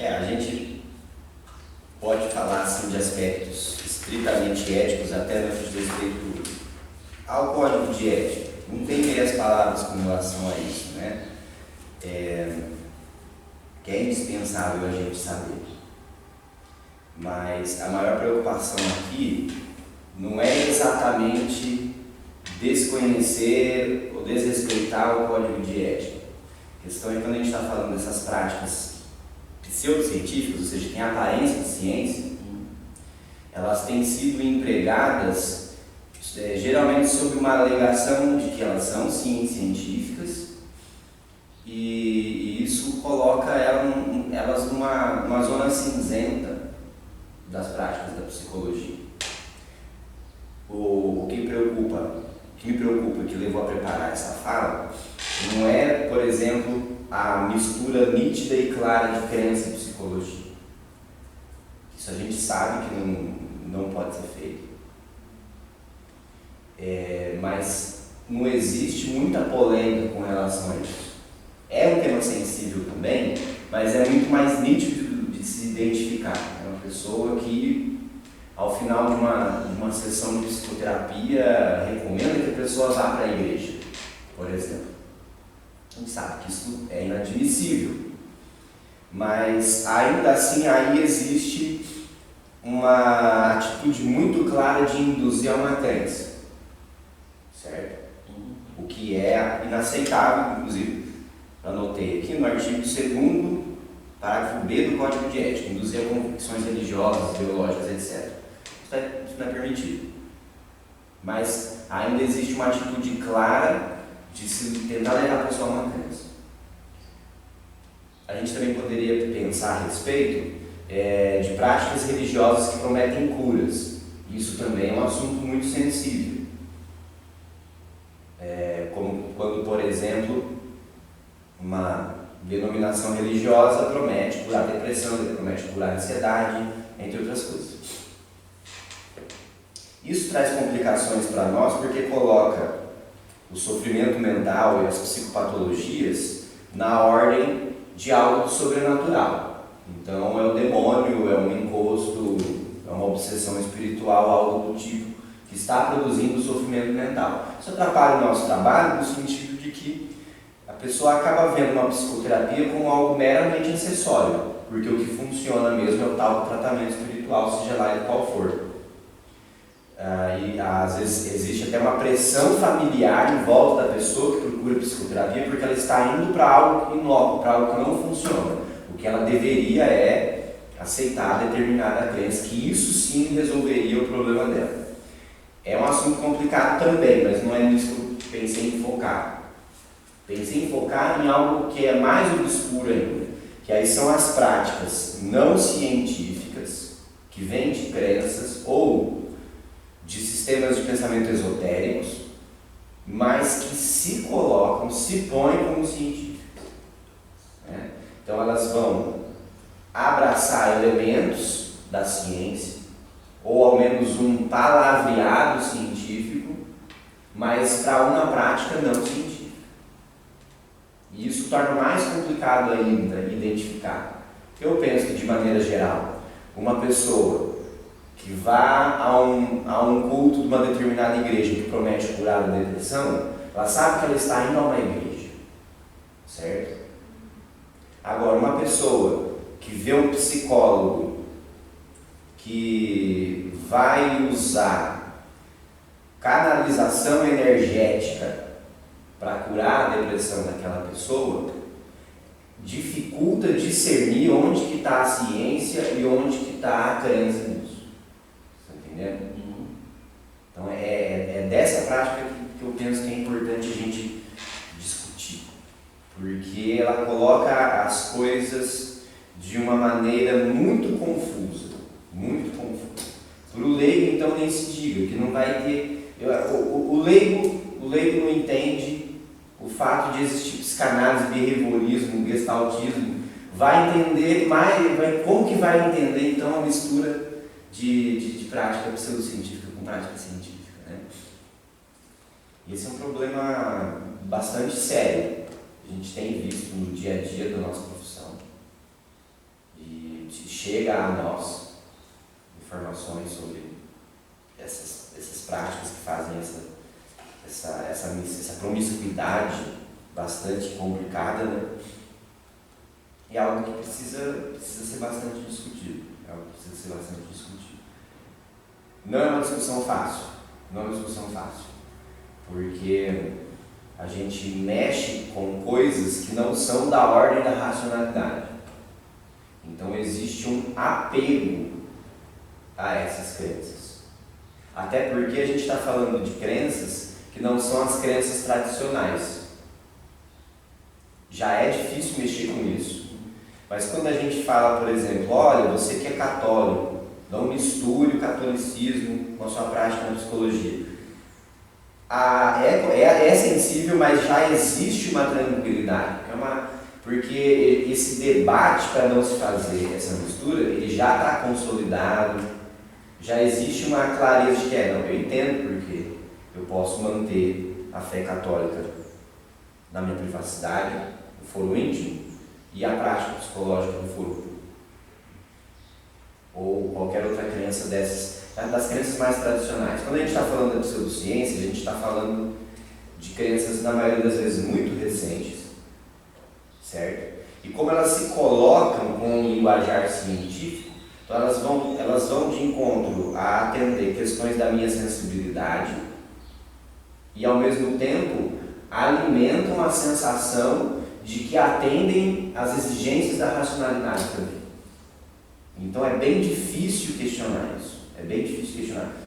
A gente pode falar assim de aspectos estritamente éticos, até no que diz respeito ao código de ética. Não tem meias palavras com relação a isso, né? Que é indispensável a gente saber. Mas a maior preocupação aqui não é exatamente desconhecer ou desrespeitar o código de ética. A questão é quando a gente está falando dessas práticas pseudocientíficas, ou seja, que têm aparência de ciência, elas têm sido empregadas geralmente sob uma alegação de que elas são sim científicas e isso coloca elas numa zona cinzenta das práticas da psicologia. O que me preocupa, que levou a preparar essa fala, não é, por exemplo, a mistura nítida e clara de crença e psicologia. Isso a gente sabe que não pode ser feito. Mas não existe muita polêmica com relação a isso. É um tema sensível também, mas é muito mais nítido de se identificar. É uma pessoa que, ao final de uma sessão de psicoterapia, recomenda que a pessoa vá para a igreja, por exemplo. A gente sabe que isso é inadmissível, mas ainda assim aí existe uma atitude muito clara de induzir a uma crença, certo? O que é inaceitável, inclusive, anotei aqui no artigo 2º, parágrafo B do Código de Ética, induzir a convicções religiosas, ideológicas, etc. Isso não é permitido. Mas ainda existe uma atitude clara de se tentar levar a pessoa a uma crença. A gente também poderia pensar a respeito de práticas religiosas que prometem curas. Isso também é um assunto muito sensível. Como quando, por exemplo, uma denominação religiosa promete curar a depressão, promete curar a ansiedade, entre outras coisas. Isso traz complicações para nós porque coloca o sofrimento mental e as psicopatologias na ordem de algo sobrenatural. Então é o demônio, é um encosto, é uma obsessão espiritual, algo do tipo, que está produzindo sofrimento mental. Isso atrapalha o nosso trabalho no sentido de que a pessoa acaba vendo uma psicoterapia como algo meramente acessório, porque o que funciona mesmo é o tal do tratamento espiritual, seja lá ele qual for. E às vezes existe até uma pressão familiar em volta da pessoa que procura psicoterapia, porque ela está indo para algo inócuo, para algo que não funciona. O que ela deveria é aceitar determinada crença, que isso sim resolveria o problema dela. É um assunto complicado também, mas não é nisso que eu pensei em focar. Pensei em focar em algo que é mais obscuro ainda, que aí são as práticas não científicas, que vêm de crenças ou de sistemas de pensamento esotéricos, mas que se colocam, se põem como científicas. Né? Então elas vão abraçar elementos da ciência, ou ao menos um palavreado científico, mas para uma prática não científica. E isso torna mais complicado ainda identificar. Eu penso que, de maneira geral, uma pessoa que vá a um culto de uma determinada igreja que promete curar a depressão, ela sabe que ela está indo a uma igreja, certo? Agora, uma pessoa que vê um psicólogo que vai usar canalização energética para curar a depressão daquela pessoa, dificulta discernir onde que está a ciência e onde que está a crença nisso. Está entendendo? Então é dessa prática que eu penso que é importante a gente discutir, porque ela coloca as coisas de uma maneira muito confusa, muito confusa. Para o leigo, então, nem se diga, que não vai ter... O leigo não entende o fato de existir psicanálise, behaviorismo, gestaltismo, vai entender mais, como que vai entender então a mistura de prática pseudocientífica com prática científica, né? Esse é um problema bastante sério, a gente tem visto no dia a dia da nossa profissão. E chega a nós informações sobre essas práticas que fazem essa promiscuidade bastante complicada, né? É algo que precisa ser bastante discutido. Não é uma discussão fácil. Porque a gente mexe com coisas que não são da ordem da racionalidade. Então existe um apego a essas crenças. Até porque a gente está falando de crenças que não são as crenças tradicionais. Já é difícil mexer com isso. Mas quando a gente fala, por exemplo, olha, você que é católico, não misture o catolicismo com a sua prática na psicologia. É sensível, mas já existe uma tranquilidade. Porque esse debate para não se fazer essa mistura, ele já está consolidado, já existe uma clareza de que não, eu entendo porque eu posso manter a fé católica na minha privacidade, no foro íntimo, e a prática psicológica no foro público. Ou qualquer outra crença das crenças mais tradicionais. Quando a gente está falando da pseudociência, a gente está falando de crenças, na maioria das vezes, muito recentes, certo? E como elas se colocam com um linguajar científico, então elas vão de encontro a atender questões da minha sensibilidade e, ao mesmo tempo, alimentam a sensação de que atendem às exigências da racionalidade também. Então é bem difícil questionar isso.